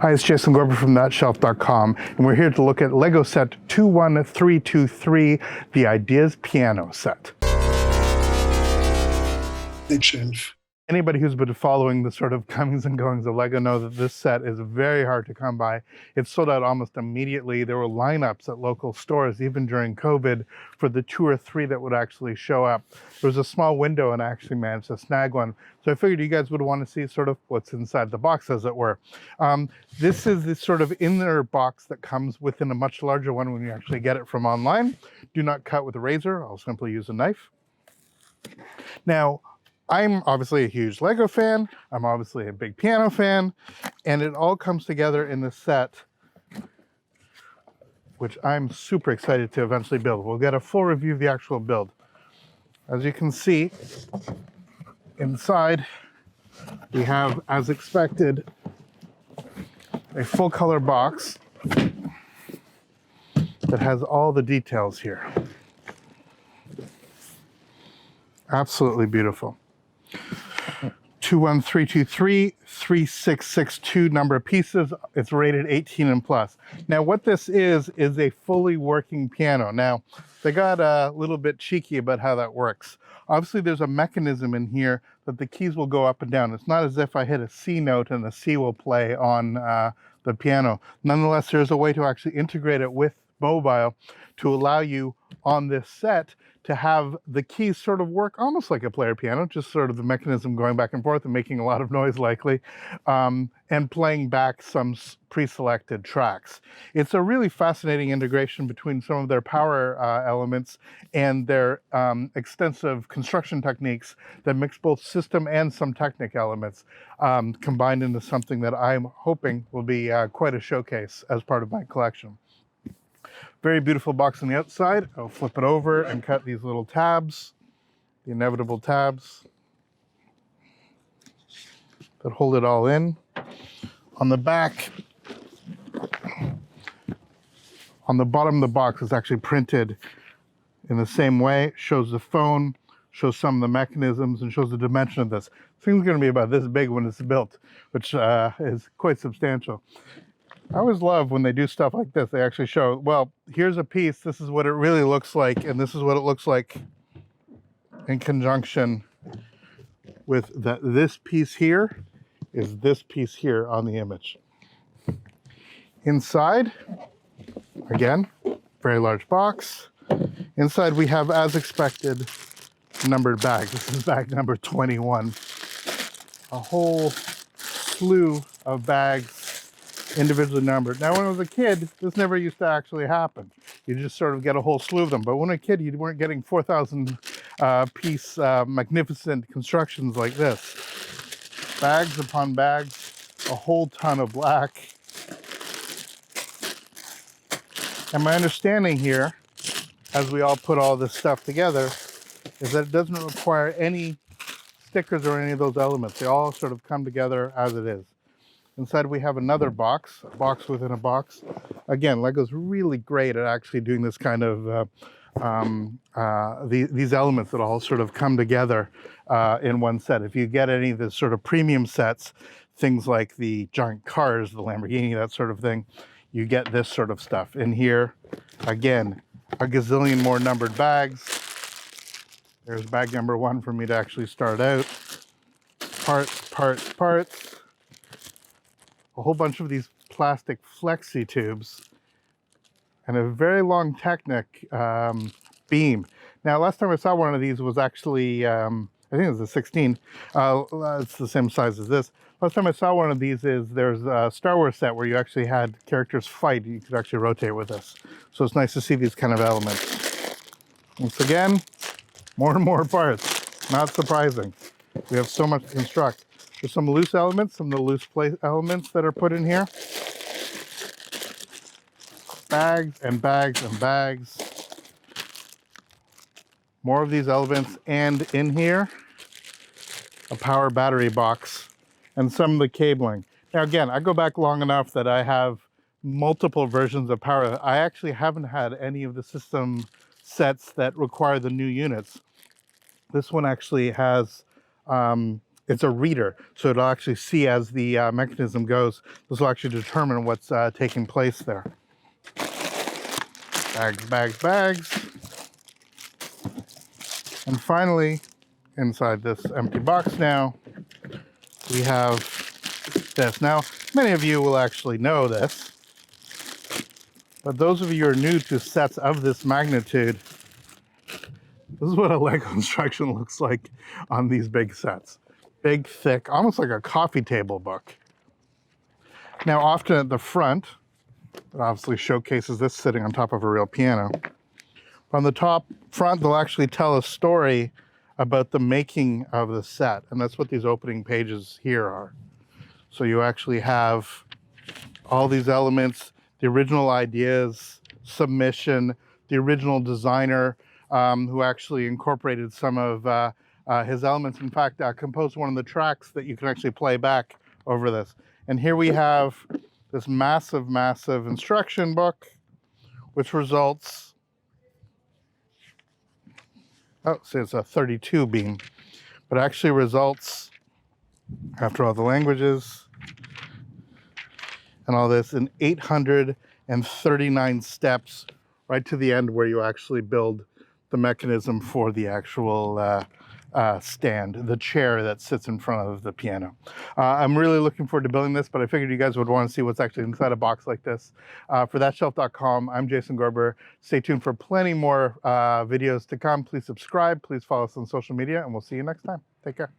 Hi, it's Jason Gorber from ThatShelf.com, and we're here to look at Lego set 21323, the Ideas Piano set. Big shelf. Anybody who's been following the sort of comings and goings of Lego knows that this set is very hard to come by. It sold out almost immediately. There were lineups at local stores, even during COVID, for the 2 or 3 that would actually show up. There was a small window and I actually managed to snag one. So I figured you guys would want to see sort of what's inside the box, as it were. This is the sort of inner box that comes within a much larger one when you actually get it from online. Do not cut with a razor. I'll simply use a knife. Now, I'm obviously a huge Lego fan, I'm obviously a big piano fan, and it all comes together in this set, which I'm super excited to eventually build. We'll get a full review of the actual build. As you can see, inside we have, as expected, a full color box that has all the details here. Absolutely beautiful. 21323, 3662 number of pieces. It's rated 18 and plus. Now what this is a fully working piano. Now they got a little bit cheeky about how that works. Obviously there's a mechanism in here that the keys will go up and down. It's not as if I hit a C note and the C will play on the piano. Nonetheless, there's a way to actually integrate it with mobile to allow you on this set to have the keys sort of work almost like a player piano, just sort of the mechanism going back and forth and making a lot of noise likely, and playing back some pre-selected tracks. It's a really fascinating integration between some of their power elements and their extensive construction techniques that mix both system and some technic elements combined into something that I'm hoping will be quite a showcase as part of my collection. Very beautiful box on the outside. I'll flip it over and cut these little tabs, the inevitable tabs that hold it all in. On the back, on the bottom of the box, is actually printed in the same way. Shows the phone, shows some of the mechanisms, and shows the dimension of this. This thing's going to be about this big when it's built, which is quite substantial. I always love when they do stuff like this. They actually show, well, here's a piece, this is what it really looks like, and this is what it looks like in conjunction with this piece here is this piece here on the image. Inside, again, very large box. Inside we have, as expected, numbered bags. This is bag number 21. A whole slew of bags, individually numbered. Now when I was a kid, this never used to actually happen. You just sort of get a whole slew of them. But when a kid, you weren't getting 4,000 piece magnificent constructions like this. Bags upon bags, a whole ton of black. And my understanding here, as we all put all this stuff together, is that it doesn't require any stickers or any of those elements. They all sort of come together as it is. Inside we have another box, a box within a box. Again, Lego's really great at actually doing this kind of, these elements that all sort of come together in one set. If you get any of the sort of premium sets, things like the giant cars, the Lamborghini, that sort of thing, you get this sort of stuff. In here, again, a gazillion more numbered bags. There's bag number 1 for me to actually start out. Parts, parts, parts. A whole bunch of these plastic flexi tubes and a very long Technic beam. Now, last time I saw one of these was actually, I think it was a 16. It's the same size as this. Last time I saw one of these there's a Star Wars set where you actually had characters fight. You could actually rotate with this. So it's nice to see these kind of elements. Once again, more and more parts. Not surprising. We have so much to construct. There's some loose elements, some of the loose plate elements that are put in here. Bags and bags and bags. More of these elements, and in here, a power battery box and some of the cabling. Now again, I go back long enough that I have multiple versions of power. I actually haven't had any of the system sets that require the new units. This one actually has it's a reader, so it'll actually see as the mechanism goes. This will actually determine what's taking place there. Bags, bags, bags. And finally, inside this empty box now, we have this. Now, many of you will actually know this, but those of you who are new to sets of this magnitude, this is what a Lego instruction looks like on these big sets. Big, thick, almost like a coffee table book. Now, often at the front, it obviously showcases this sitting on top of a real piano. On the top front, they'll actually tell a story about the making of the set, and that's what these opening pages here are. So you actually have all these elements, the original ideas, submission, the original designer who actually incorporated some of his elements. In fact, composed one of the tracks that you can actually play back over this. And here we have this massive, massive instruction book, which results, oh, see, it's a 32 beam, but actually results, after all the languages and all this, in 839 steps, right to the end where you actually build the mechanism for the actual stand, the chair that sits in front of the piano. I'm really looking forward to building this, but I figured you guys would want to see what's actually inside a box like this. For thatshelf.com, I'm Jason Gorber. Stay tuned for plenty more videos to come. Please subscribe. Please follow us on social media, and we'll see you next time. Take care.